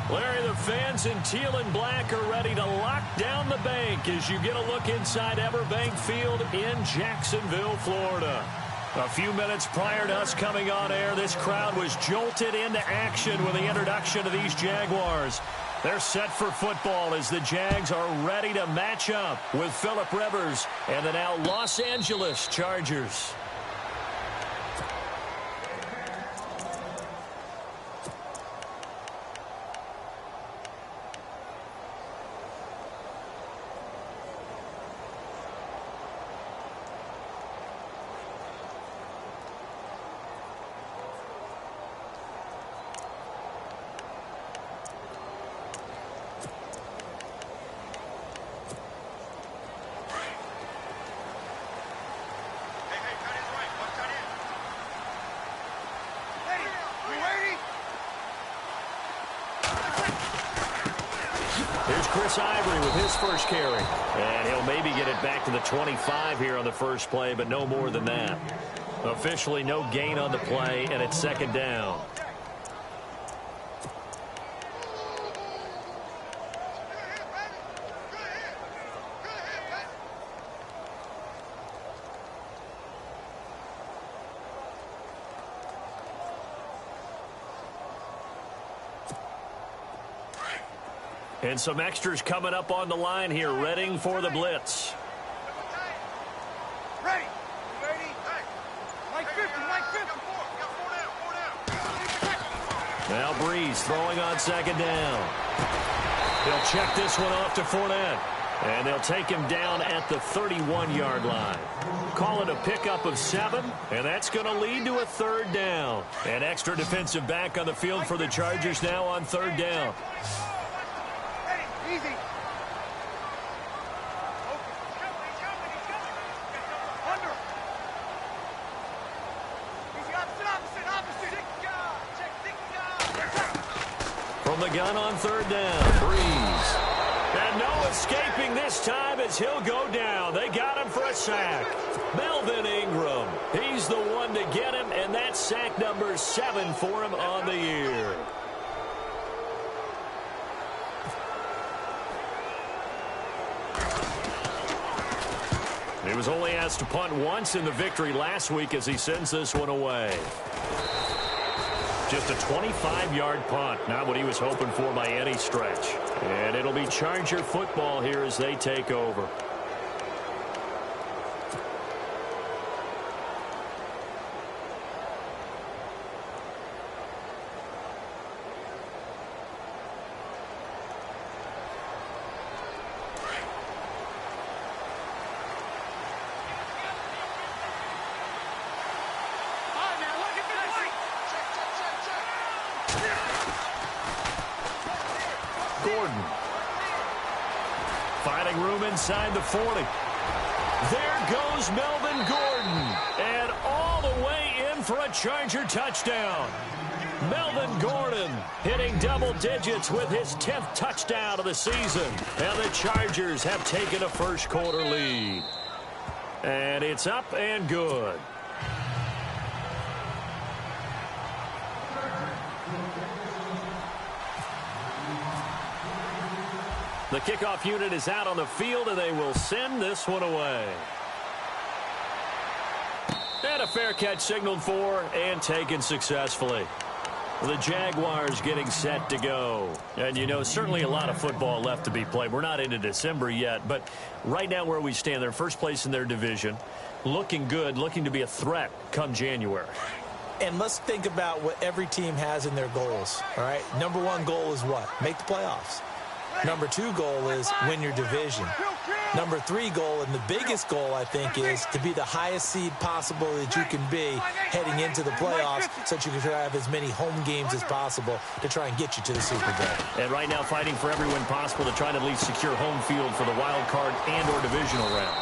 Larry, the fans in teal and black are ready to lock down the bank as you get a look inside Everbank Field in Jacksonville, Florida. A few minutes prior to us coming on air, this crowd was jolted into action with the introduction of these Jaguars. They're set for football as the Jags are ready to match up with Phillip Rivers and the now Los Angeles Chargers. Ivory with his first carry. And he'll maybe get it back to the 25 here on the first play, but no more than that. Officially no gain on the play, and it's second down. And some extras coming up on the line here, readying for the blitz. Ready. Ready. Mike 50, Mike 50. Now Breeze throwing on second down. They'll check this one off to Fournette. And they'll take him down at the 31-yard line. Call it a pickup of 7, and that's going to lead to a third down. An extra defensive back on the field for the Chargers now on third down. Easy. Under. Easy, opposite. From the gun on third down, Breeze. And no escaping this time as he'll go down. They got him for a sack. Melvin Ingram. He's the one to get him, and that's sack number 7 for him on the year. He was only asked to punt once in the victory last week as he sends this one away. Just a 25-yard punt, not what he was hoping for by any stretch. And it'll be Charger football here as they take over. Gordon. Finding room inside the 40. There goes Melvin Gordon. And all the way in for a Charger touchdown. Melvin Gordon hitting double digits with his 10th touchdown of the season. And the Chargers have taken a first quarter lead. And it's up and good. The kickoff unit is out on the field, and they will send this one away. And a fair catch signaled for and taken successfully. The Jaguars getting set to go. And, you know, certainly a lot of football left to be played. We're not into December yet, but right now where we stand, they're first place in their division. Looking good, looking to be a threat come January. And let's think about what every team has in their goals, all right? Number 1 goal is what? Make the playoffs. Number 2 goal is win your division. Number 3 goal, and the biggest goal, I think, is to be the highest seed possible that you can be heading into the playoffs so that you can have as many home games as possible to try and get you to the Super Bowl. And right now fighting for every win possible to try to at least secure home field for the wild card and or divisional round.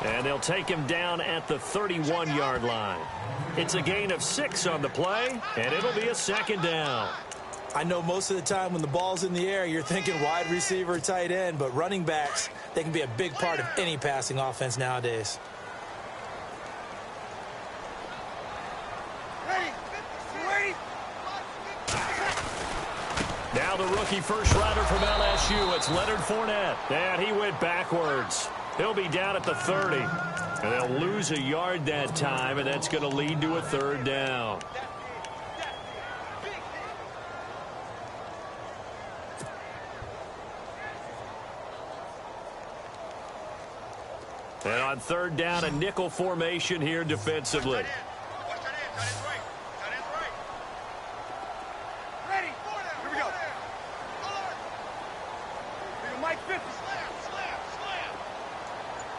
And they'll take him down at the 31-yard line. It's a gain of 6 on the play, and it'll be a second down. I know most of the time when the ball's in the air, you're thinking wide receiver, tight end, but running backs, they can be a big part of any passing offense nowadays. Now the rookie first rounder from LSU. It's Leonard Fournette. And he went backwards. He'll be down at the 30. And they'll lose a yard that time, and that's going to lead to a third down. And on third down, a nickel formation here defensively.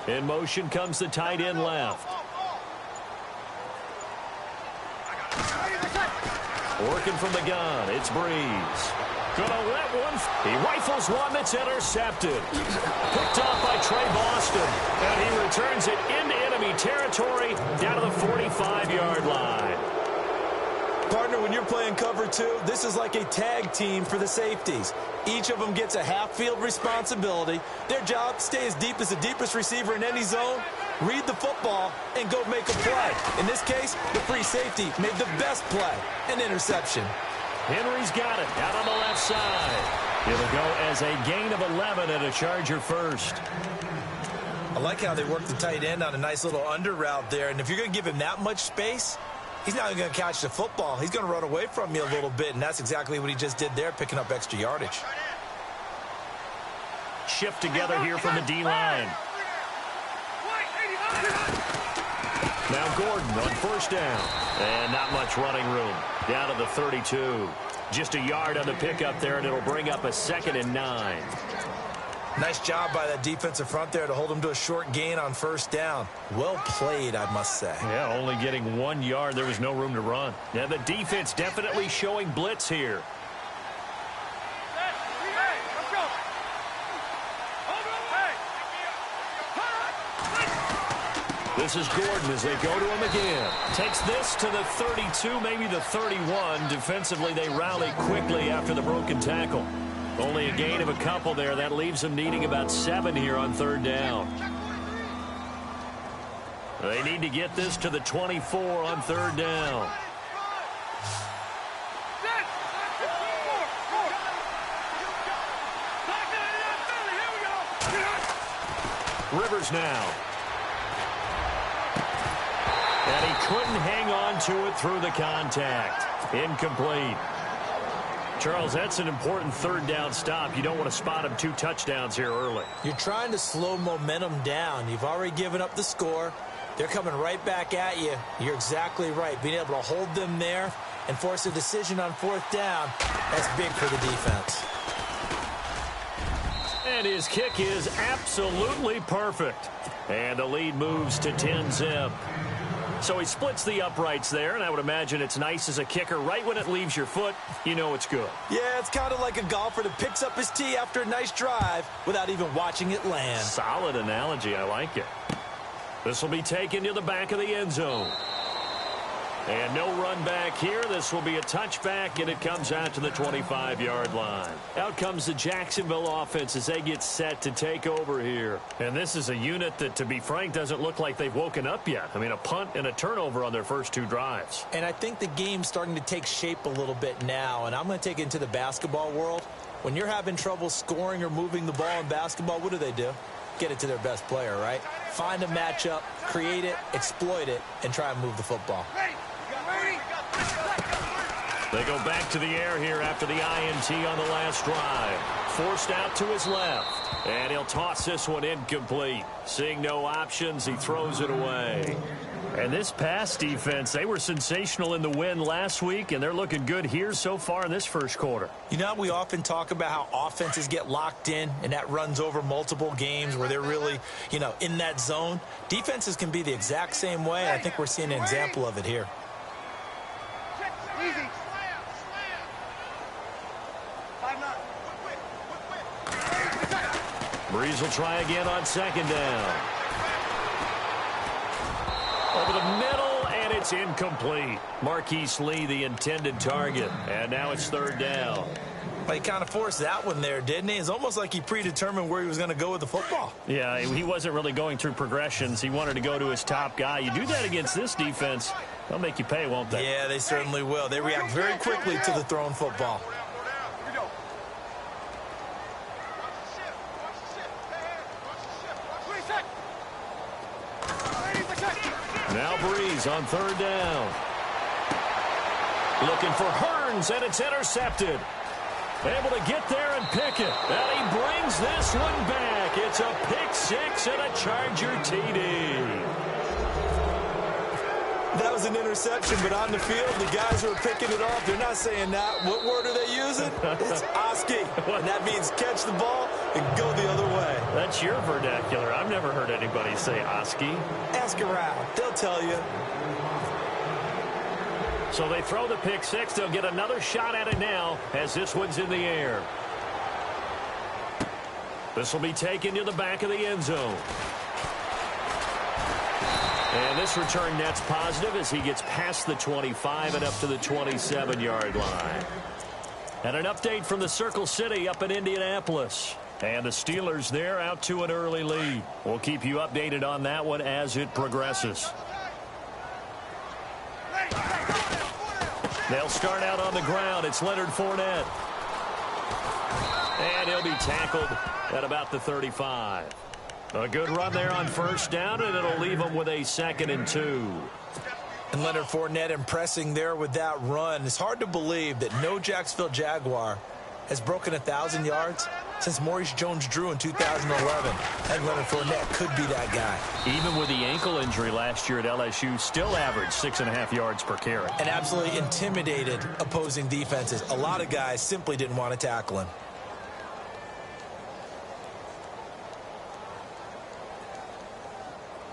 In motion comes the tight end left. Working from the gun, it's Breeze. Gonna let one. He rifles one that's intercepted. Picked off by Trey Boston. And he returns it into enemy territory down to the 45-yard line. Partner, when you're playing cover two, this is like a tag team for the safeties. Each of them gets a half-field responsibility. Their job, stay as deep as the deepest receiver in any zone, read the football, and go make a play. In this case, the free safety made the best play, an interception. Henry's got it out on the left side. It'll go as a gain of 11 and a Charger first. I like how they work the tight end on a nice little under route there. And if you're going to give him that much space, he's not even going to catch the football. He's going to run away from you a little bit, and that's exactly what he just did there, picking up extra yardage. Shift together here from the D-line. Now Gordon on first down. And not much running room. Down to the 32. Just a yard on the pickup there, and it'll bring up a 2nd and 9. Nice job by that defensive front there to hold him to a short gain on first down. Well played, I must say. Yeah, only getting 1 yard. There was no room to run. Now the defense definitely showing blitz here. This is Gordon as they go to him again. Takes this to the 32, maybe the 31. Defensively, they rally quickly after the broken tackle. Only a gain of a couple there. That leaves them needing about 7 here on third down. They need to get this to the 24 on third down. Rivers now. And he couldn't hang on to it through the contact. Incomplete. Charles, that's an important third down stop. You don't want to spot him 2 touchdowns here early. You're trying to slow momentum down. You've already given up the score. They're coming right back at you. You're exactly right. Being able to hold them there and force a decision on fourth down, that's big for the defense. And his kick is absolutely perfect. And the lead moves to 10-zip. So he splits the uprights there, and I would imagine it's nice as a kicker. Right when it leaves your foot, you know it's good. Yeah, it's kind of like a golfer that picks up his tee after a nice drive without even watching it land. Solid analogy. I like it. This will be taken to the back of the end zone. And no run back here. This will be a touchback, and it comes out to the 25-yard line. Out comes the Jacksonville offense as they get set to take over here. And this is a unit that, to be frank, doesn't look like they've woken up yet. I mean, a punt and a turnover on their first 2 drives. And I think the game's starting to take shape a little bit now, and I'm going to take it into the basketball world. When you're having trouble scoring or moving the ball in basketball, what do? Get it to their best player, right? Find a matchup, create it, exploit it, and try and move the football. They go back to the air here after the INT on the last drive. Forced out to his left. And he'll toss this one incomplete. Seeing no options, he throws it away. And this pass defense, they were sensational in the win last week, and they're looking good here so far in this first quarter. You know, we often talk about how offenses get locked in, and that runs over multiple games where they're really, in that zone. Defenses can be the exact same way. I think we're seeing an example of it here. Easy. Breeze will try again on second down. Over the middle, and it's incomplete. Marquise Lee, the intended target. And now it's third down. Well, he kind of forced that one there, didn't he? It's almost like he predetermined where he was going to go with the football. Yeah, he wasn't really going through progressions. He wanted to go to his top guy. You do that against this defense, they'll make you pay, won't they? Yeah, they certainly will. They react very quickly to the thrown football. Now Breeze on third down. Looking for Hearns, and it's intercepted. Able to get there and pick it. And he brings this one back. It's a pick six and a Charger TD. That was an interception, but on the field, the guys who are picking it off, they're not saying that. What word are they using? It's Oski, and that means catch the ball and go the other way. That's your vernacular. I've never heard anybody say Oski. Ask around. They'll tell you. So they throw the pick six. They'll get another shot at it now as this one's in the air. This will be taken to the back of the end zone. And this return net's positive as he gets past the 25 and up to the 27-yard line. And an update from the Circle City up in Indianapolis. And the Steelers there out to an early lead. We'll keep you updated on that one as it progresses. They'll start out on the ground. It's Leonard Fournette. And he'll be tackled at about the 35. A good run there on first down, and it'll leave them with a 2nd and 2. And Leonard Fournette impressing there with that run. It's hard to believe that no Jacksonville Jaguar has broken 1,000 yards since Maurice Jones-Drew in 2011. And Leonard Fournette could be that guy. Even with the ankle injury last year at LSU, still averaged 6.5 yards per carry. And absolutely intimidated opposing defenses. A lot of guys simply didn't want to tackle him.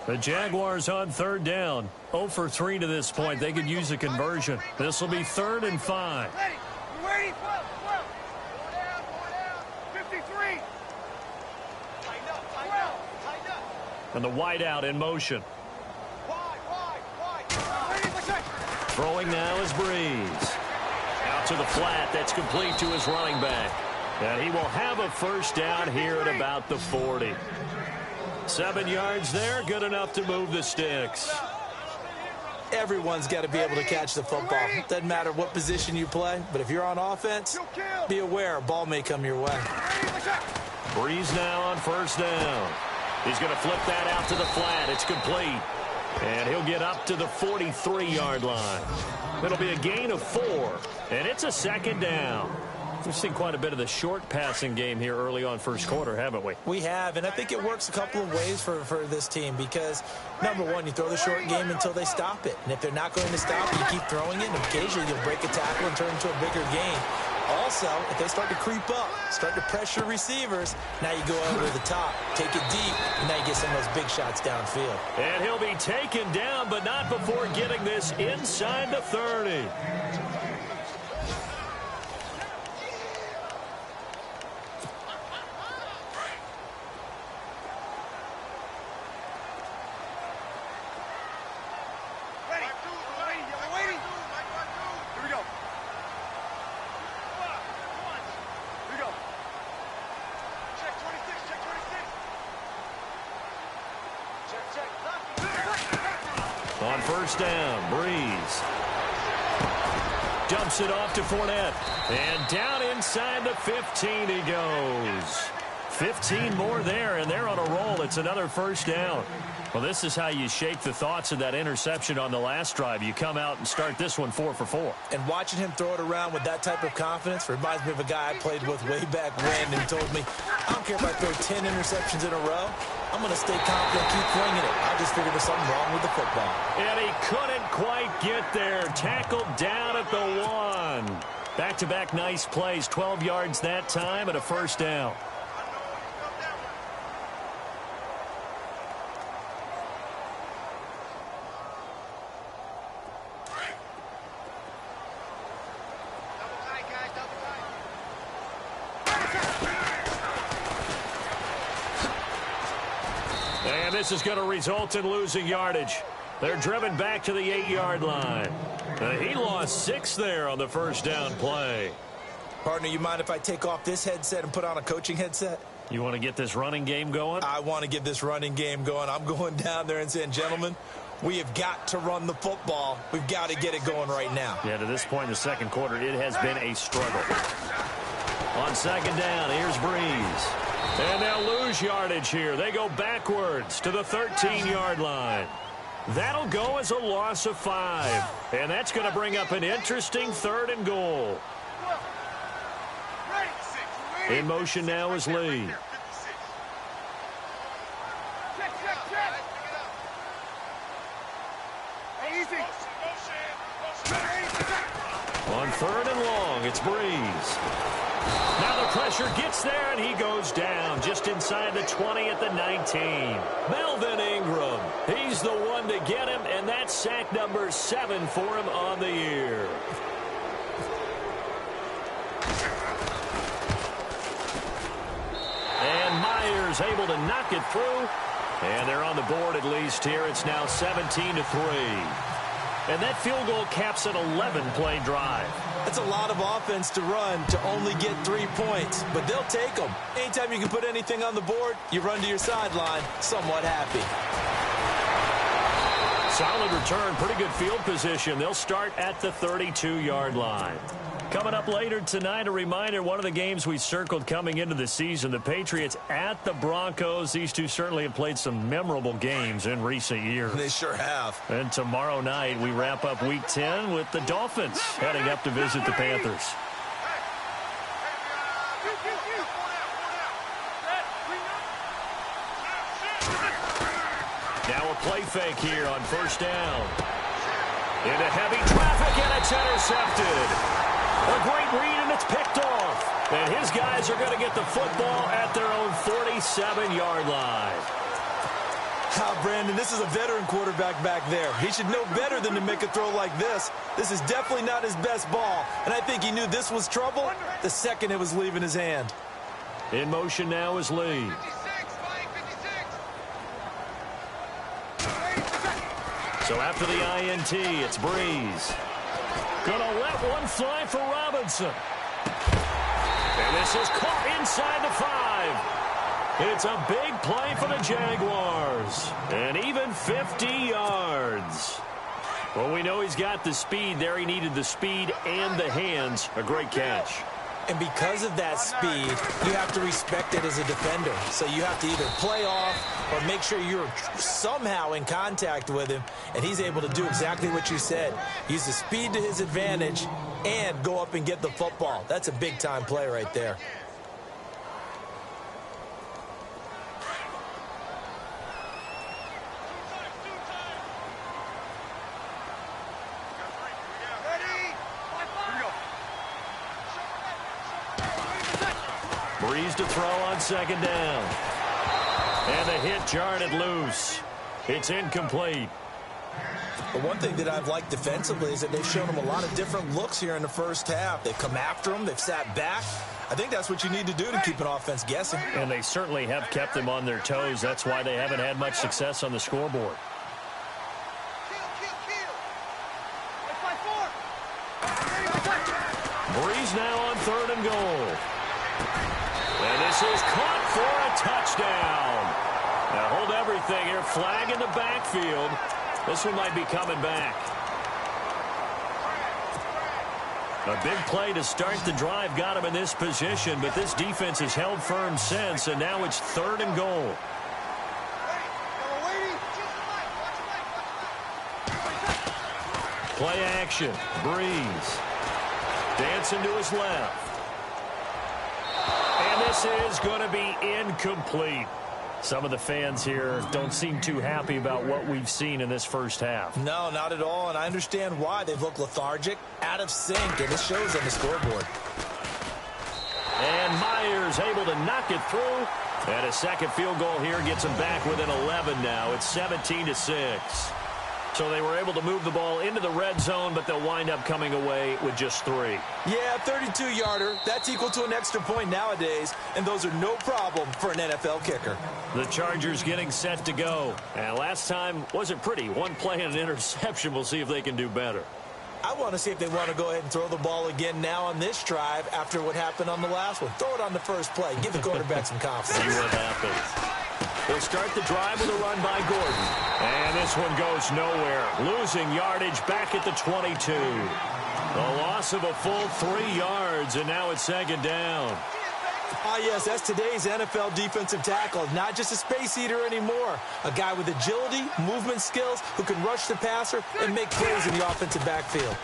The Jaguars on third down. 0 for 3 to this point. They could use a conversion. This will be 3rd and 5. Ready? 12. 53. Tighten up. And the wideout in motion. Wide. Throwing now is Breeze. Out to the flat. That's complete to his running back. And he will have a first down here at about the 40. 7 yards there, good enough to move the sticks. Everyone's got to be able to catch the football. Doesn't matter what position you play, but if you're on offense, be aware a ball may come your way. Breeze now on first down. He's going to flip that out to the flat. It's complete. And he'll get up to the 43-yard line. It'll be a gain of 4, and it's a 2nd down. We've seen quite a bit of the short passing game here early on first quarter, haven't we? We have, and I think it works a couple of ways for this team because, number one, you throw the short game until they stop it. And if they're not going to stop it, you keep throwing it, and occasionally you'll break a tackle and turn into a bigger gain. Also, if they start to creep up, start to pressure receivers, now you go over the top, take it deep, and now you get some of those big shots downfield. And he'll be taken down, but not before getting this inside the 30. On first down, Breeze dumps it off to Fournette. And down inside the 15 he goes. 15 more there, and they're on a roll. It's another first down. Well, this is how you shake the thoughts of that interception on the last drive. You come out and start this one 4 for 4. And watching him throw it around with that type of confidence reminds me of a guy I played with way back when and told me, I don't care if I throw 10 interceptions in a row. I'm going to stay confident, keep flinging it. I just figured there's something wrong with the football. And he couldn't quite get there. Tackled down at the 1. Back-to-back nice plays. 12 yards that time and a first down. And this is going to result in losing yardage. They're driven back to the 8-yard line. He lost 6 there on the first down play. Partner, you mind if I take off this headset and put on a coaching headset? You want to get this running game going? I want to get this running game going. I'm going down there and saying, gentlemen, we have got to run the football. We've got to get it going right now. Yeah, to this point in the second quarter, it has been a struggle. On second down, here's Breeze. And they'll lose yardage here. They go backwards to the 13-yard line. That'll go as a loss of 5. And that's going to bring up an interesting 3rd and goal. In motion now is Lee. On 3rd and long, it's Breeze. Now the pressure gets there, and he goes down just inside the 20 at the 19. Melvin Ingram, he's the one to get him, and that's sack number 7 for him on the year. And Myers able to knock it through, and they're on the board at least here. It's now 17-3. And that field goal caps an 11-play drive. That's a lot of offense to run to only get 3 points, but they'll take them. Anytime you can put anything on the board, you run to your sideline somewhat happy. Solid return, pretty good field position. They'll start at the 32-yard line. Coming up later tonight, a reminder, one of the games we circled coming into the season, the Patriots at the Broncos. These two certainly have played some memorable games in recent years. They sure have. And tomorrow night, we wrap up Week 10 with the Dolphins heading up to visit the Panthers. Now a play fake here on 1st down. Into heavy traffic, and it's intercepted. A great read, and it's picked off. And his guys are going to get the football at their own 47-yard line. Brandon, this is a veteran quarterback back there. He should know better than to make a throw like this. This is definitely not his best ball, and I think he knew this was trouble the second it was leaving his hand. In motion now is Lee. So after the INT, it's Breeze. Gonna let one fly for Robinson. And this is caught inside the 5. It's a big play for the Jaguars. And even 50 yards. Well, we know he's got the speed there. He needed the speed and the hands. A great catch. And because of that speed, you have to respect it as a defender. So you have to either play off or make sure you're somehow in contact with him. And he's able to do exactly what you said. Use the speed to his advantage and go up and get the football. That's a big-time play right there. Breeze to throw on 2nd down. And the hit jarred it loose. It's incomplete. The one thing that I've liked defensively is that they've shown him a lot of different looks here in the first half. They've come after him. They've sat back. I think that's what you need to do to keep an offense guessing. And they certainly have kept them on their toes. That's why they haven't had much success on the scoreboard. Breeze now on 3rd and goal. And this is caught for a touchdown. Now hold everything here. Flag in the backfield. This one might be coming back. A big play to start the drive got him in this position, but this defense has held firm since, and now it's 3rd and goal. Play action. Breeze. Dancing to his left. And this is going to be incomplete. Some of the fans here don't seem too happy about what we've seen in this first half. No, not at all, and I understand why. They've looked lethargic, out of sync, and it shows on the scoreboard. And Myers able to knock it through. And a second field goal here gets them back within 11 now. It's 17-6. So they were able to move the ball into the red zone, but they'll wind up coming away with just 3. Yeah, 32-yarder. That's equal to an extra point nowadays, and those are no problem for an NFL kicker. The Chargers getting set to go. And last time wasn't pretty. One play and an interception. We'll see if they can do better. I want to see if they want to go ahead and throw the ball again now on this drive after what happened on the last one. Throw it on the first play. Give the quarterback some confidence. See what happens. They'll start the drive with a run by Gordon. And this one goes nowhere. Losing yardage back at the 22. A loss of a full 3 yards, and now it's 2nd down. Yes, that's today's NFL defensive tackle. Not just a space eater anymore. A guy with agility, movement skills, who can rush the passer and make plays in the offensive backfield.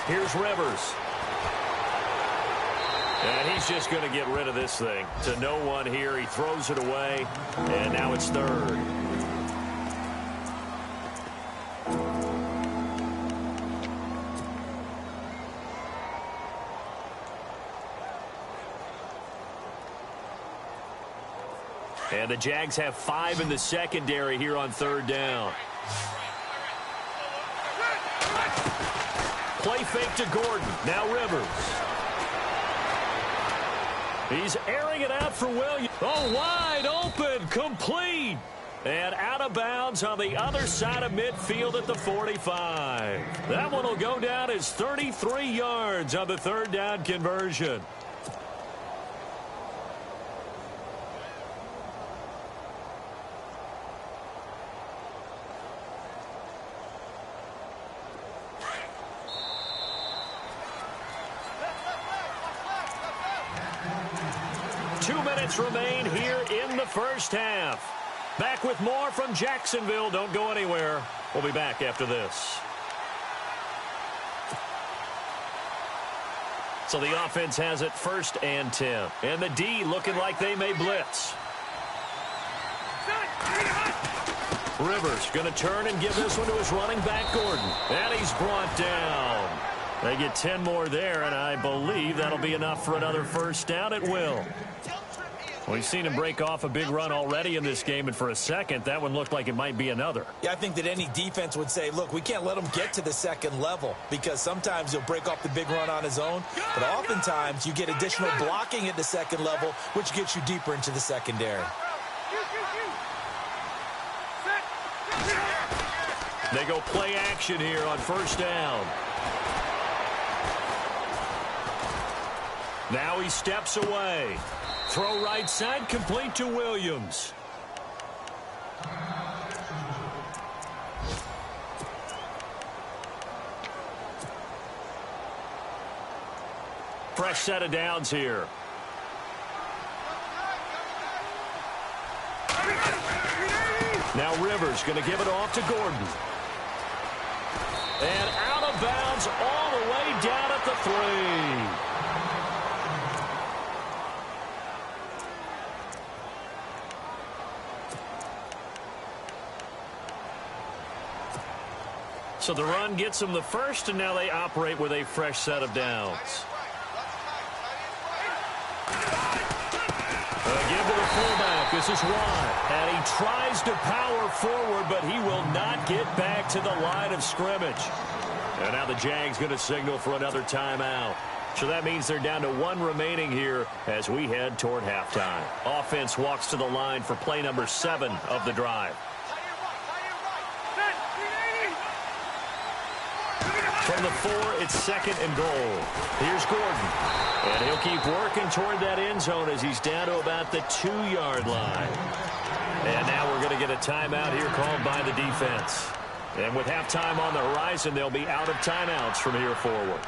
Here's Rivers. And he's just going to get rid of this thing. To no one here. He throws it away, and now it's third. And the Jags have 5 in the secondary here on third down. Play fake to Gordon. Now Rivers. He's airing it out for Williams. Oh, wide open. Complete. And out of bounds on the other side of midfield at the 45. That one will go down as 33 yards on the third down conversion. Remain here in the first half. Back with more from Jacksonville. Don't go anywhere. We'll be back after this. So the offense has it 1st and 10. And the D looking like they may blitz. Rivers going to turn and give this one to his running back, Gordon. And he's brought down. They get 10 more there, and I believe that'll be enough for another first down. It will. We've seen him break off a big run already in this game, and for a second, that one looked like it might be another. Yeah, I think that any defense would say, look, we can't let him get to the second level, because sometimes he'll break off the big run on his own, but oftentimes you get additional blocking at the second level, which gets you deeper into the secondary. They go play action here on first down. Now he steps away. Throw right side, complete to Williams. Fresh set of downs here. Now Rivers going to give it off to Gordon. And out of bounds all the way down at the 3. So the run gets them the first, and now they operate with a fresh set of downs. Give to the fullback. This is wide. And he tries to power forward, but he will not get back to the line of scrimmage. And now the Jags going to signal for another timeout. So that means they're down to 1 remaining here as we head toward halftime. Offense walks to the line for play number 7 of the drive. From the 4, it's 2nd and goal. Here's Gordon. And he'll keep working toward that end zone as he's down to about the 2-yard line. And now we're going to get a timeout here called by the defense. And with halftime on the horizon, they'll be out of timeouts from here forward.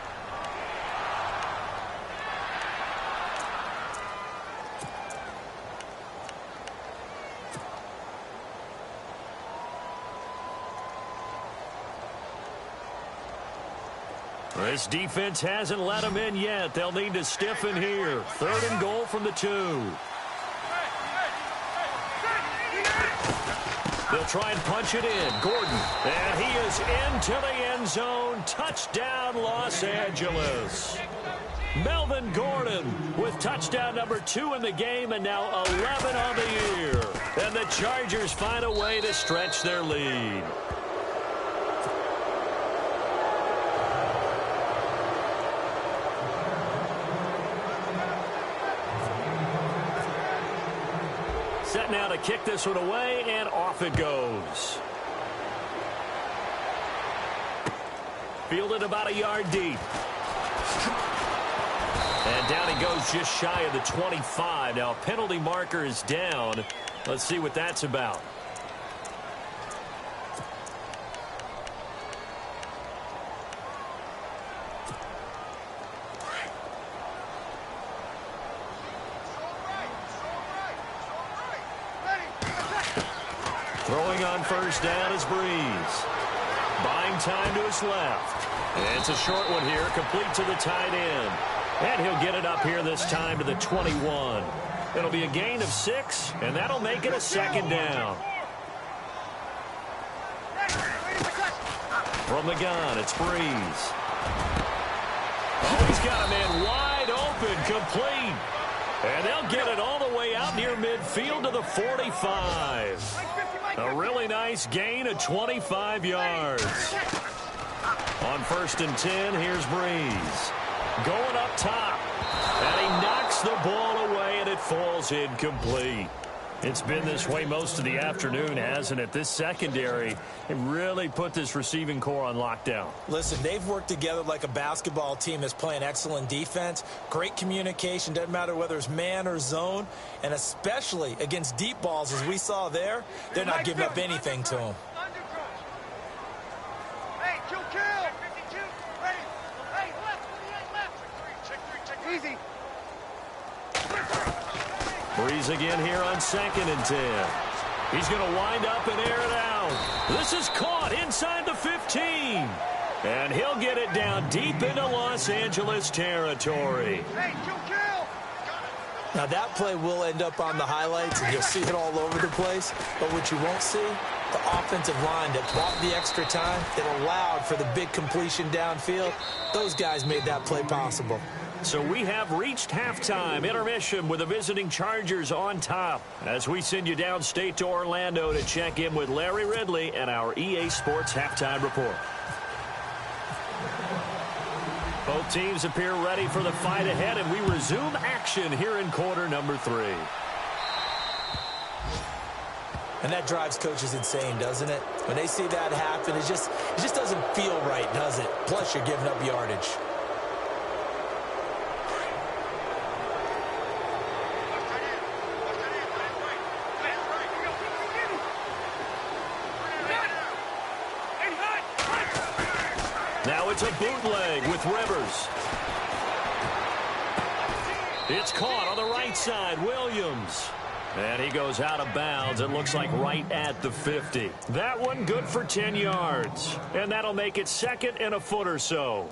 This defense hasn't let them in yet. They'll need to stiffen here. 3rd and goal from the 2. They'll try and punch it in. Gordon. And he is into the end zone. Touchdown, Los Angeles. Melvin Gordon with touchdown number 2 in the game, and now 11 on the year. And the Chargers find a way to stretch their lead. Set now to kick this one away, and off it goes. Fielded about a yard deep. And down he goes just shy of the 25. Now, penalty marker is down. Let's see what that's about. Throwing on first down is Breeze. Buying time to his left. And it's a short one here, complete to the tight end. And he'll get it up here this time to the 21. It'll be a gain of 6, and that'll make it a second down. From the gun, it's Breeze. Oh, he's got a man wide open, complete. And they'll get it all the way out near midfield to the 45. A really nice gain of 25 yards. On first and 10, here's Breeze. Going up top. And he knocks the ball away, and it falls incomplete. It's been this way most of the afternoon, hasn't it? This secondary really put this receiving core on lockdown. Listen, they've worked together like a basketball team that's playing excellent defense. Great communication. Doesn't matter whether it's man or zone. And especially against deep balls, as we saw there, they're not giving up anything to them. Hey, kill. Ready. Hey, left. Easy. Breeze again here on second and 10. He's going to wind up and air it out. This is caught inside the 15. And he'll get it down deep into Los Angeles territory. Hey, kill. Now, that play will end up on the highlights, and you'll see it all over the place. But what you won't see, the offensive line that bought the extra time, that allowed for the big completion downfield, those guys made that play possible. So we have reached halftime intermission with the visiting Chargers on top as we send you downstate to Orlando to check in with Larry Ridley and our EA Sports Halftime Report. Both teams appear ready for the fight ahead, and we resume action here in quarter number 3. And that drives coaches insane, doesn't it? When they see that happen, it just doesn't feel right, does it? Plus, you're giving up yardage. Now it's a bootleg with Rivers. It's caught on the right side, Williams. And he goes out of bounds, it looks like right at the 50. That one good for 10 yards. And that'll make it second and a foot or so.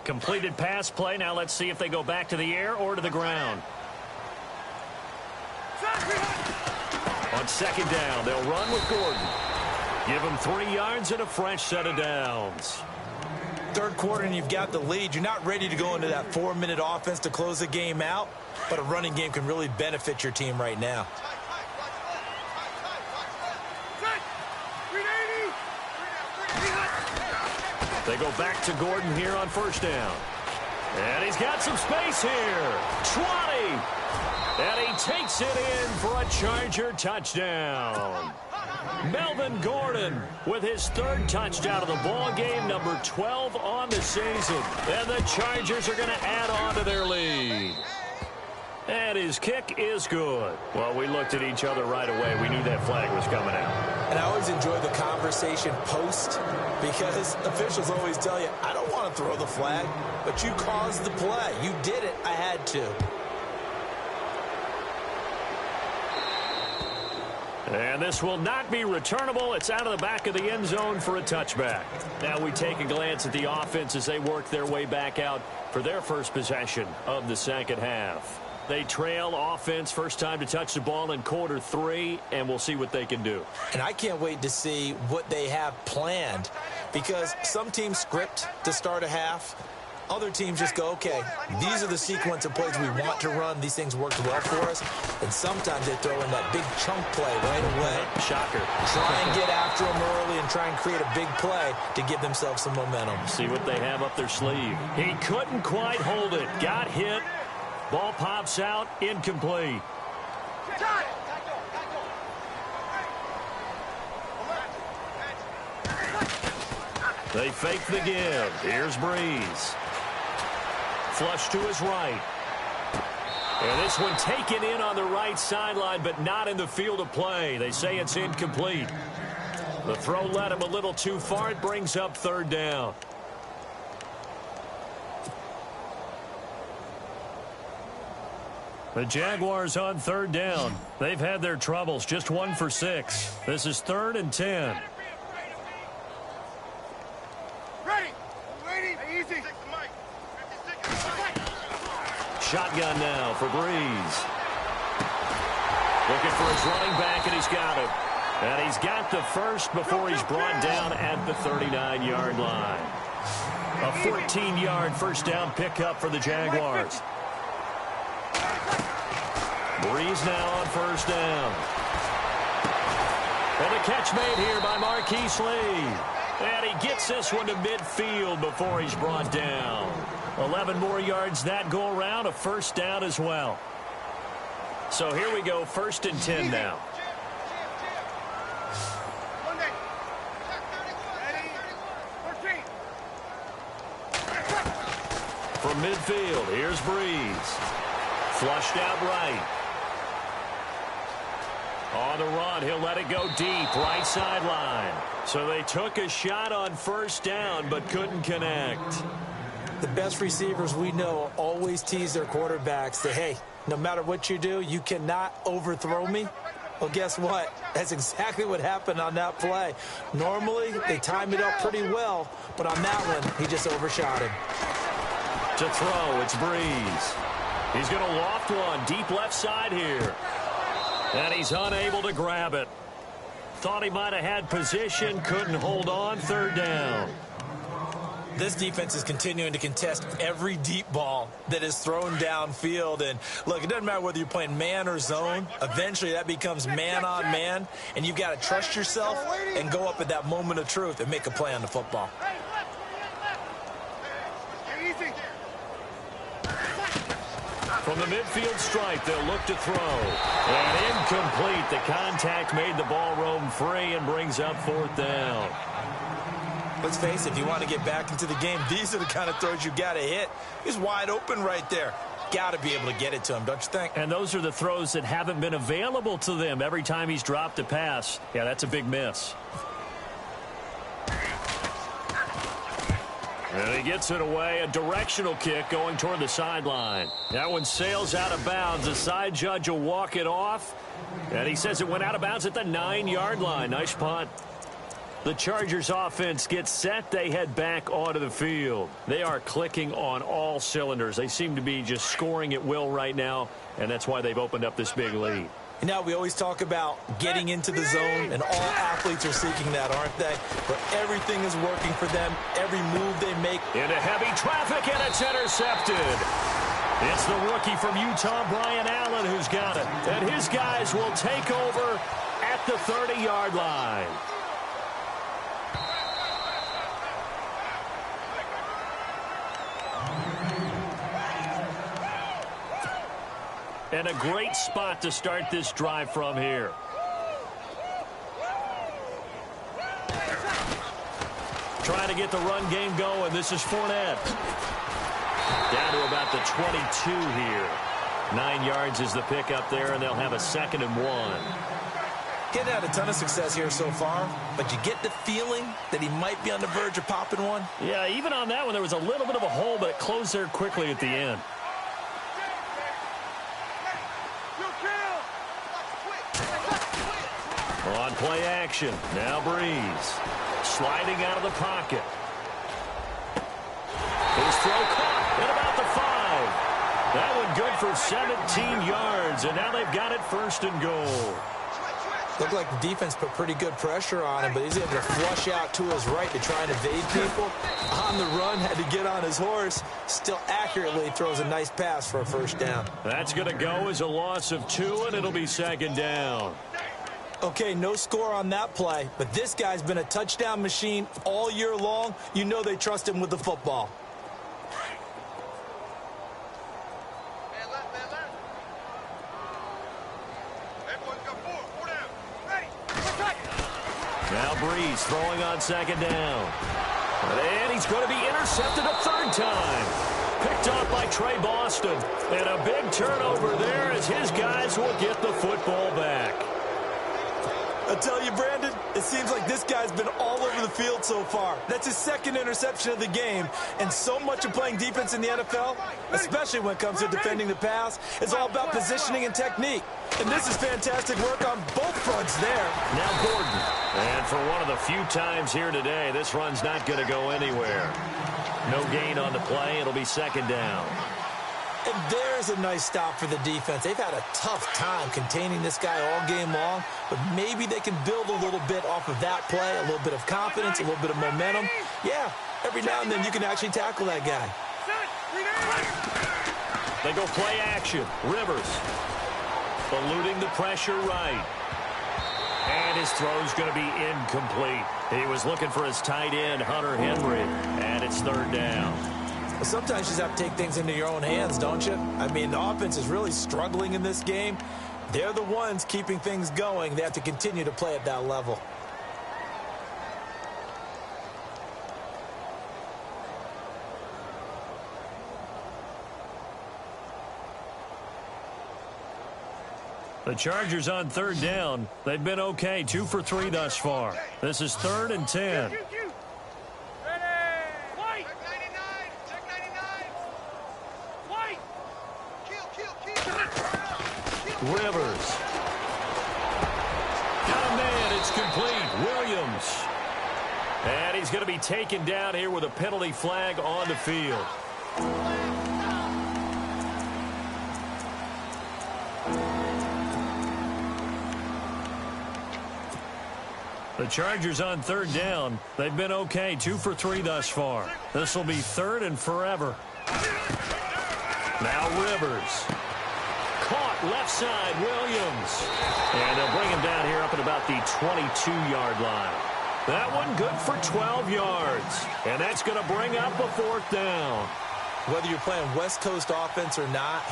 Completed pass play. Now let's see if they go back to the air or to the ground. On second down, they'll run with Gordon. Give him 3 yards and a fresh set of downs. Third quarter and you've got the lead. You're not ready to go into that 4-minute offense to close the game out, but a running game can really benefit your team right now. They go back to Gordon here on first down. And he's got some space here. 20. And he takes it in for a Charger touchdown. Melvin Gordon with his 3rd touchdown of the ball game, number 12 on the season. And the Chargers are going to add on to their lead. And his kick is good. Well, we looked at each other right away. We knew that flag was coming out. And I always enjoy the conversation post because officials always tell you, I don't want to throw the flag, but you caused the play. You did it. I had to. And this will not be returnable. It's out of the back of the end zone for a touchback. Now we take a glance at the offense as they work their way back out for their first possession of the second half. They trail offense, first time to touch the ball in quarter 3, and we'll see what they can do. And I can't wait to see what they have planned because some teams script to start a half. Other teams just go, okay, these are the sequence of plays we want to run. These things worked well for us. And sometimes they throw in that big chunk play right away. Shocker. Try and get after them early and try and create a big play to give themselves some momentum. See what they have up their sleeve. He couldn't quite hold it. Got hit. Ball pops out. Incomplete. They fake the give. Here's Breeze. Flush to his right. And this one taken in on the right sideline, but not in the field of play. They say it's incomplete. The throw led him a little too far. It brings up 3rd down. The Jaguars on third down. They've had their troubles, just 1 for 6. This is 3rd and 10. Ready. Easy. Shotgun now for Breeze. Looking for his running back, and he's got him. And he's got the first before he's brought down at the 39-yard line. A 14-yard first down pickup for the Jaguars. Breeze now on first down. And the catch made here by Marquise Lee. And he gets this one to midfield before he's brought down. 11 more yards that go around, a first down as well. So here we go, 1st and 10 now. From midfield, here's Breeze. Flushed out right. On the run, he'll let it go deep, right sideline. So they took a shot on first down, but couldn't connect. The best receivers we know always tease their quarterbacks that, hey, no matter what you do, you cannot overthrow me. Well, guess what? That's exactly what happened on that play. Normally, they time it up pretty well, but on that one, he just overshot him. To throw, it's Breeze. He's going to loft one deep left side here. And he's unable to grab it. Thought he might have had position, couldn't hold on, 3rd down. This defense is continuing to contest every deep ball that is thrown downfield. And, look, it doesn't matter whether you're playing man or zone. Eventually, that becomes man on man. And you've got to trust yourself and go up at that moment of truth and make a play on the football. From the midfield stripe, they'll look to throw. And incomplete. The contact made the ball roam free and brings up 4th down. Let's face it, if you want to get back into the game, these are the kind of throws you got to hit. He's wide open right there. Got to be able to get it to him, don't you think? And those are the throws that haven't been available to them every time he's dropped a pass. Yeah, that's a big miss. And he gets it away, a directional kick going toward the sideline. That one sails out of bounds. The side judge will walk it off. And he says it went out of bounds at the 9-yard line. Nice punt. The Chargers offense gets set. They head back onto the field. They are clicking on all cylinders. They seem to be just scoring at will right now, and that's why they've opened up this big lead. And now we always talk about getting into the zone, and all athletes are seeking that, aren't they? But everything is working for them. Every move they make. Into heavy traffic, and it's intercepted. It's the rookie from Utah, Brian Allen, who's got it. And his guys will take over at the 30-yard line. And a great spot to start this drive from here. Trying to get the run game going. This is Fournette. Down to about the 22 here. 9 yards is the pickup there, and they'll have a 2nd and 1. Getting had a ton of success here so far, but you get the feeling that he might be on the verge of popping one. Yeah, even on that one, there was a little bit of a hole, but it closed there quickly at the end. On play action, now Breeze. Sliding out of the pocket. His throw caught at about the 5. That one good for 17 yards, and now they've got it 1st and goal. Looked like the defense put pretty good pressure on him, but he's able to flush out to his right to try and evade people. On the run, had to get on his horse. Still accurately throws a nice pass for a 1st down. That's going to go as a loss of 2, and it'll be 2nd down. Okay, no score on that play, but this guy's been a touchdown machine all year long. You know they trust him with the football. Now Breeze throwing on 2nd down. And he's going to be intercepted a 3rd time. Picked off by Trey Boston. And a big turnover there as his guys will get the football back. I tell you, Brandon, it seems like this guy's been all over the field so far. That's his second interception of the game. And so much of playing defense in the NFL, especially when it comes to defending the pass, is all about positioning and technique. And this is fantastic work on both fronts there. Now Gordon. And for one of the few times here today, this run's not going to go anywhere. No gain on the play. It'll be second down. And there's a nice stop for the defense. They've had a tough time containing this guy all game long, but maybe they can build a little bit off of that play, a little bit of confidence, a little bit of momentum. Yeah, every now and then you can actually tackle that guy. They go play action. Rivers eluding the pressure right. And his throw's going to be incomplete. He was looking for his tight end, Hunter Henry, and it's third down. Sometimes you just have to take things into your own hands, don't you? I mean, the offense is really struggling in this game. They're the ones keeping things going. They have to continue to play at that level. The Chargers on third down. They've been okay, 2 for 3 thus far. This is 3rd and 10. Rivers. Got a man. It's complete. Williams. And he's going to be taken down here with a penalty flag on the field. The Chargers on third down. They've been okay, 2 for 3 thus far. This will be 3rd and forever. Now Rivers. Caught left side, Williams. And they'll bring him down here up at about the 22-yard line. That one good for 12 yards. And that's going to bring up a 4th down. Whether you're playing West Coast offense or not,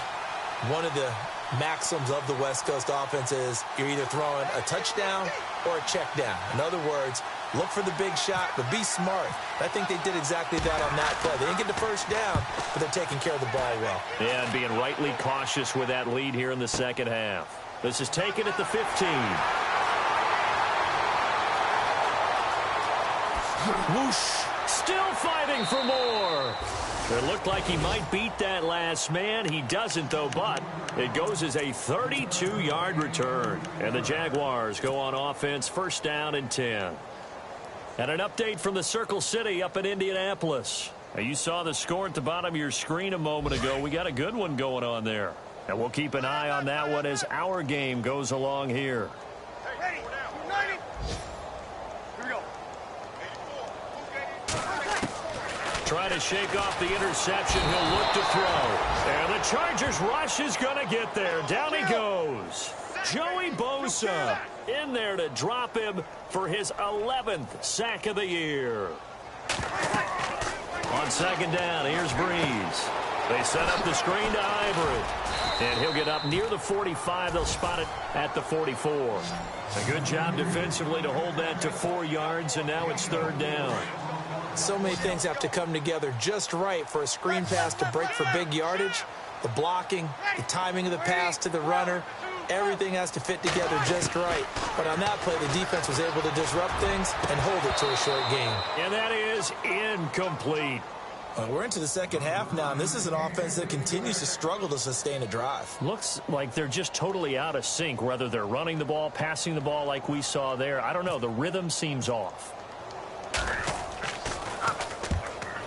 one of the maxims of the West Coast offense is you're either throwing a touchdown or a check down. In other words, look for the big shot, but be smart. I think they did exactly that on that play. They didn't get the first down, but they're taking care of the ball well. Yeah, and being rightly cautious with that lead here in the second half. This is taken at the 15. Whoosh. Still fighting for more. It looked like he might beat that last man. He doesn't, though, but it goes as a 32-yard return. And the Jaguars go on offense, 1st down and 10. And an update from the Circle City up in Indianapolis. Now, you saw the score at the bottom of your screen a moment ago. We got a good one going on there. And we'll keep an eye on that one as our game goes along here. Ready, united. Here we go. Trying to shake off the interception. He'll look to throw. And the Chargers rush is going to get there. Down he goes. Joey Bosa in there to drop him for his 11th sack of the year. On 2nd down, here's Breeze. They set up the screen to Ivory. And he'll get up near the 45. They'll spot it at the 44. A good job defensively to hold that to 4 yards, and now it's 3rd down. So many things have to come together just right for a screen pass to break for big yardage. The blocking, the timing of the pass to the runner, everything has to fit together just right. But on that play, the defense was able to disrupt things and hold it to a short game. And that is incomplete. We're into the second half now, and this is an offense that continues to struggle to sustain a drive. Looks like they're just totally out of sync, whether they're running the ball, passing the ball like we saw there. I don't know. The rhythm seems off.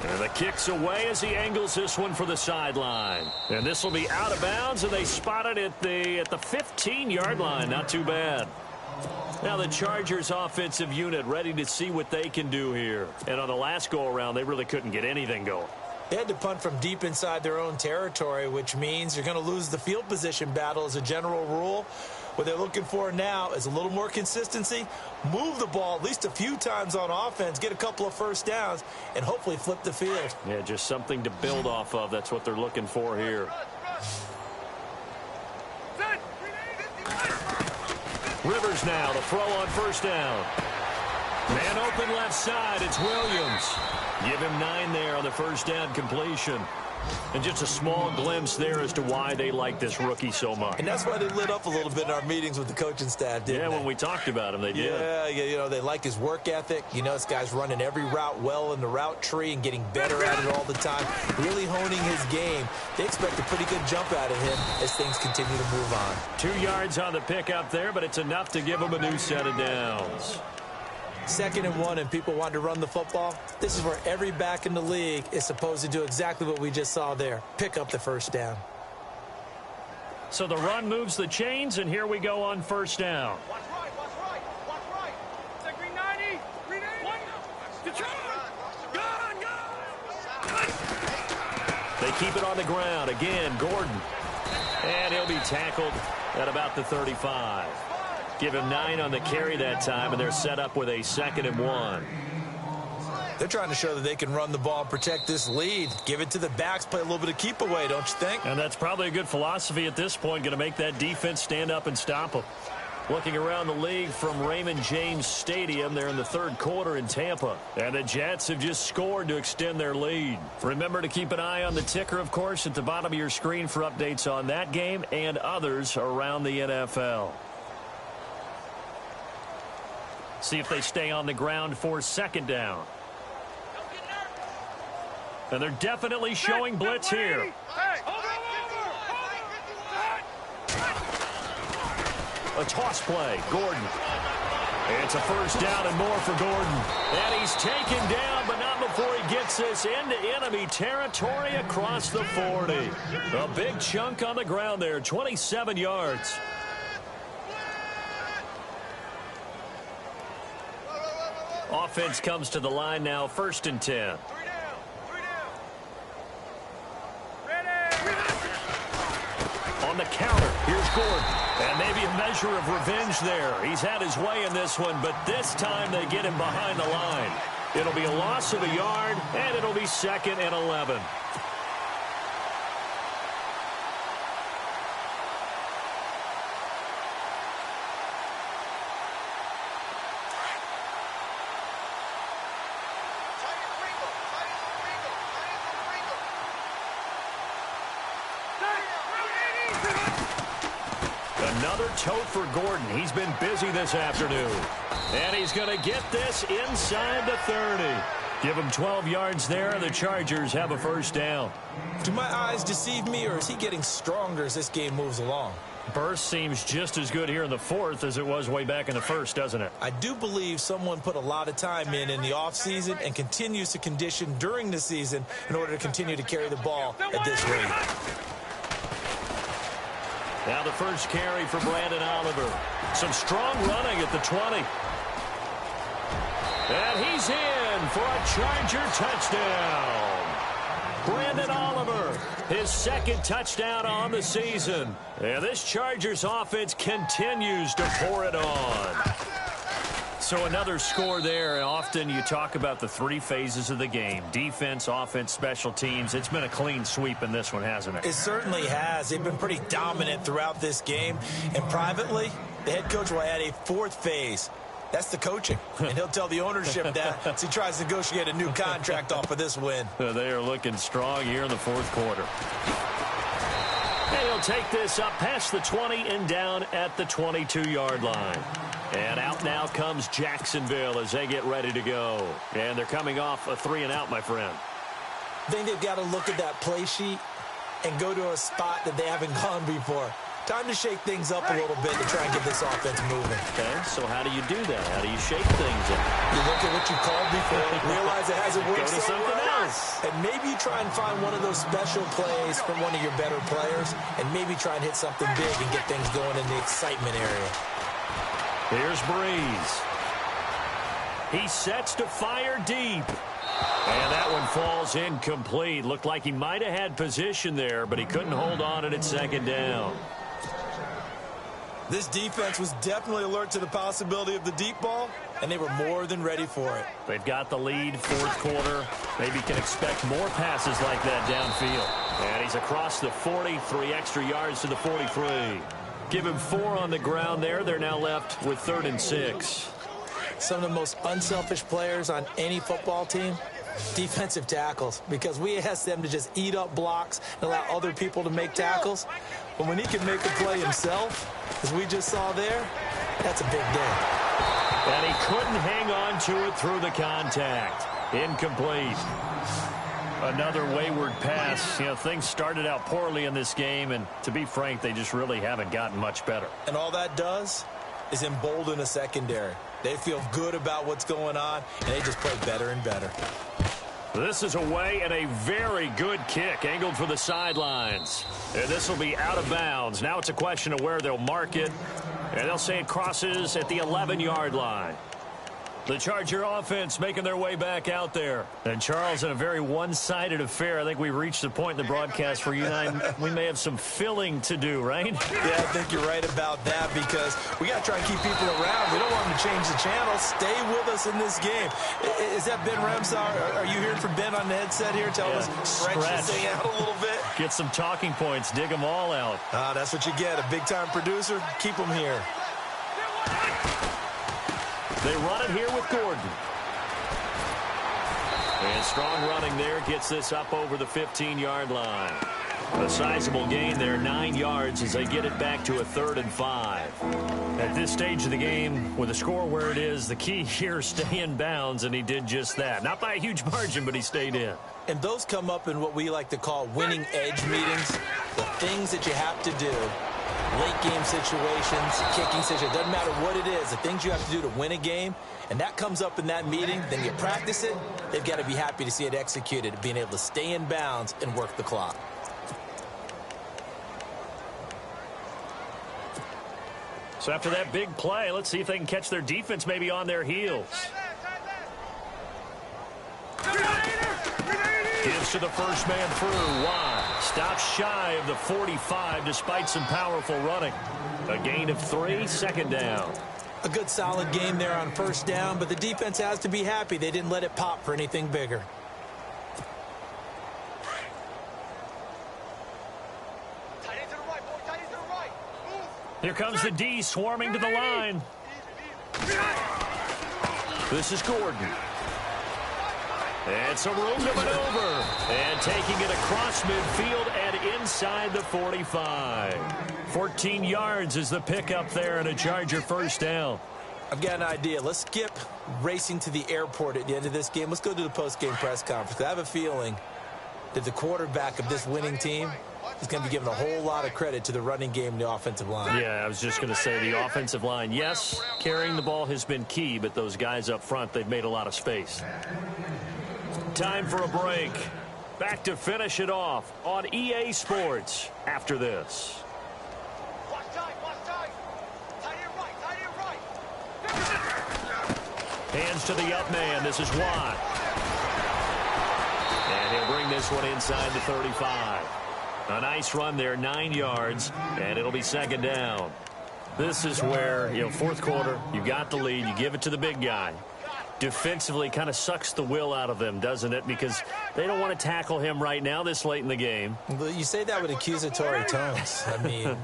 And the kick's away as he angles this one for the sideline. And this will be out of bounds, and they spot it at the 15-yard line. Not too bad. Now the Chargers offensive unit ready to see what they can do here. And on the last go-around, they really couldn't get anything going. They had to punt from deep inside their own territory, which means you're going to lose the field position battle as a general rule. What they're looking for now is a little more consistency, move the ball at least a few times on offense, get a couple of first downs, and hopefully flip the field. Yeah, just something to build off of. That's what they're looking for here. Rivers now to throw on 1st down. Man open left side. It's Williams. Give him 9 there on the 1st down completion. And just a small glimpse there as to why they like this rookie so much. And that's why they lit up a little bit in our meetings with the coaching staff, didn't they? Yeah, when we talked about him, they did. Yeah, you know, they like his work ethic. You know, this guy's running every route well in the route tree and getting better at it all the time, really honing his game. They expect a pretty good jump out of him as things continue to move on. 2 yards on the pickup there, but it's enough to give him a new set of downs. 2nd and 1, and people want to run the football. This is where every back in the league is supposed to do exactly what we just saw there. Pick up the first down. So the run moves the chains, and here we go on first down. Watch right, watch right, watch right. It's green 90, green 80. They keep it on the ground. Again, Gordon. And he'll be tackled at about the 35. Give him 9 on the carry that time, and they're set up with a 2nd and 1. They're trying to show that they can run the ball and protect this lead. Give it to the backs, play a little bit of keep away, don't you think? And that's probably a good philosophy at this point, going to make that defense stand up and stop them. Looking around the league from Raymond James Stadium, they're in the 3rd quarter in Tampa. And the Jets have just scored to extend their lead. Remember to keep an eye on the ticker, of course, at the bottom of your screen for updates on that game and others around the NFL. See if they stay on the ground for 2nd down. And they're definitely showing blitz here. A toss play, Gordon. It's a first down and more for Gordon. And he's taken down, but not before he gets this into enemy territory across the 40. A big chunk on the ground there, 27 yards. Offense comes to the line now, 1st and 10. On the counter, here's Gordon. And maybe a measure of revenge there. He's had his way in this one, but this time they get him behind the line. It'll be a loss of a yard, and it'll be 2nd and 11. Another tote for Gordon. He's been busy this afternoon. And he's going to get this inside the 30. Give him 12 yards there, and the Chargers have a first down. Do my eyes deceive me, or is he getting stronger as this game moves along? Burst seems just as good here in the 4th as it was way back in the 1st, doesn't it? I do believe someone put a lot of time in the offseason and continues to condition during the season in order to continue to carry the ball at this rate. Now the first carry for Brandon Oliver. Some strong running at the 20. And he's in for a Charger touchdown. Brandon Oliver, his 2nd touchdown on the season. And this Chargers offense continues to pour it on. So another score there. Often you talk about the 3 phases of the game. Defense, offense, special teams. It's been a clean sweep in this one, hasn't it? It certainly has. They've been pretty dominant throughout this game. And privately, the head coach will add a 4th phase. That's the coaching. And he'll tell the ownership that as he tries to negotiate a new contract off of this win. They are looking strong here in the 4th quarter. And he'll take this up past the 20 and down at the 22-yard line. And out now comes Jacksonville as they get ready to go. And they're coming off a 3-and-out, my friend. I think they've got to look at that play sheet and go to a spot that they haven't gone before. Time to shake things up a little bit to try and get this offense moving. Okay, so how do you do that? How do you shake things up? You look at what you called before, realize it hasn't worked Go to something else. And maybe you try and find one of those special plays from one of your better players, and maybe try and hit something big and get things going in the excitement area. Here's Breeze. He sets to fire deep. And that one falls incomplete. Looked like he might have had position there, but he couldn't hold on it at 2nd down. This defense was definitely alert to the possibility of the deep ball, and they were more than ready for it. They've got the lead, 4th quarter. Maybe can expect more passes like that downfield. And he's across the 40, 3 extra yards to the 43. Give him 4 on the ground there. They're now left with 3rd and 6. Some of the most unselfish players on any football team Defensive tackles, because we ask them to just eat up blocks and allow other people to make tackles. But when he can make a play himself, as we just saw there, that's a big day. And he couldn't hang on to it through the contact. Incomplete. Another wayward pass. You know, things started out poorly in this game, and to be frank, they just really haven't gotten much better. And all that does is embolden a secondary. They feel good about what's going on, and they just play better and better. This is away, and a very good kick angled for the sidelines. And this will be out of bounds. Now it's a question of where they'll mark it, and they'll say it crosses at the 11-yard line. The Charger offense making their way back out there. And, Charles, in a very one-sided affair, I think we've reached the point in the broadcast where you and I, we may have some filling to do, right? Yeah, I think you're right about that, because we got to try and keep people around. We don't want them to change the channel. Stay with us in this game. Is that Ben Ramsar? Are you hearing from Ben on the headset here? Tell us, stretch this thing out a little bit. Get some talking points. Dig them all out. That's what you get. A big-time producer. Keep them here. They run it here with Gordon. And strong running there gets this up over the 15-yard line. A sizable gain there, 9 yards as they get it back to a 3rd and 5. At this stage of the game, with the score where it is, the key here is stay in bounds, and he did just that. Not by a huge margin, but he stayed in. And those come up in what we like to call winning edge meetings. The things that you have to do. Late game situations, kicking situations, doesn't matter what it is, the things you have to do to win a game, and that comes up in that meeting, then you practice it, they've got to be happy to see it executed, being able to stay in bounds and work the clock. So after that big play, let's see if they can catch their defense maybe on their heels. Gives to the first man through. Wide. Stops shy of the 45 despite some powerful running. A gain of 3, 2nd down. A good solid game there on 1st down, but the defense has to be happy they didn't let it pop for anything bigger. Here comes the D swarming to the line. This is Gordon. And some room to maneuver. And taking it across midfield and inside the 45. 14 yards is the pickup there and a Charger 1st down. I've got an idea. Let's skip racing to the airport at the end of this game. Let's go to the post-game press conference. I have a feeling that the quarterback of this winning team is going to be given a whole lot of credit to the running game and the offensive line. Yeah, I was just going to say the offensive line. Yes, carrying the ball has been key, but those guys up front, they've made a lot of space. Time for a break. Back to finish it off on EA Sports after this. Hands to the up man. This is Watt. And he'll bring this one inside the 35. A nice run there, 9 yards, and it'll be 2nd down. This is where, 4th quarter, you got the lead, you give it to the big guy. Defensively kind of sucks the will out of them, doesn't it? Because they don't want to tackle him right now this late in the game. Well, you say that with accusatory tones. I mean,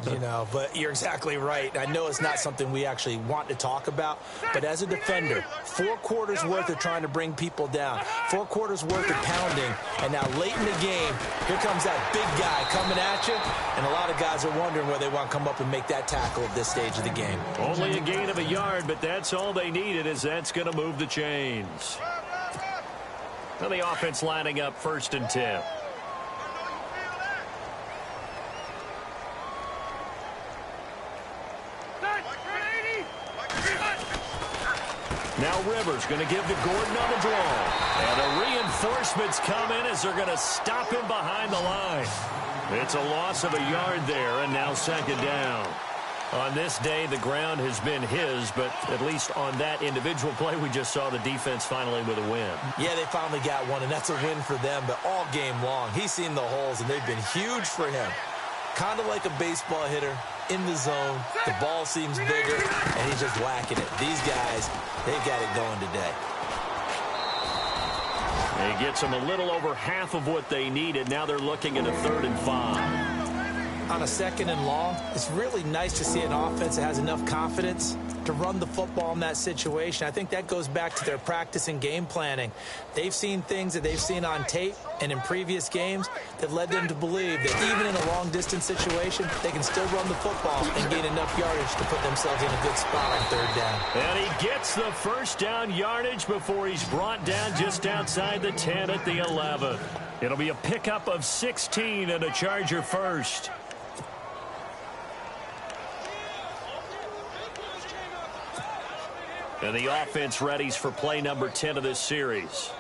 but you're exactly right. I know it's not something we actually want to talk about, but as a defender, 4 quarters worth of trying to bring people down, 4 quarters worth of pounding, and now late in the game, here comes that big guy coming at you, and a lot of guys are wondering where they want to come up and make that tackle at this stage of the game. Only a gain of a yard, but that's all they needed, as that's going to move the chains. Now the offense lining up 1st and 10. Now Rivers going to give to Gordon on the draw. And the reinforcements come in as they're going to stop him behind the line. It's a loss of a yard there, and now 2nd down. On this day, the ground has been his, but at least on that individual play, we just saw the defense finally with a win. Yeah, they finally got one, and that's a win for them, but all game long, he's seen the holes, and they've been huge for him. Kind of like a baseball hitter in the zone. The ball seems bigger, and he's just whacking it. These guys, they've got it going today. He gets them a little over half of what they needed. Now they're looking at a 3rd and 5. on a 2nd and long, it's really nice to see an offense that has enough confidence to run the football in that situation. I think that goes back to their practice and game planning. They've seen things that they've seen on tape and in previous games that led them to believe that even in a long-distance situation, they can still run the football and gain enough yardage to put themselves in a good spot on 3rd down. And he gets the first down yardage before he's brought down just outside the 10 at the 11. It'll be a pickup of 16 and a Charger first. And the offense readies for play number 10 of this series.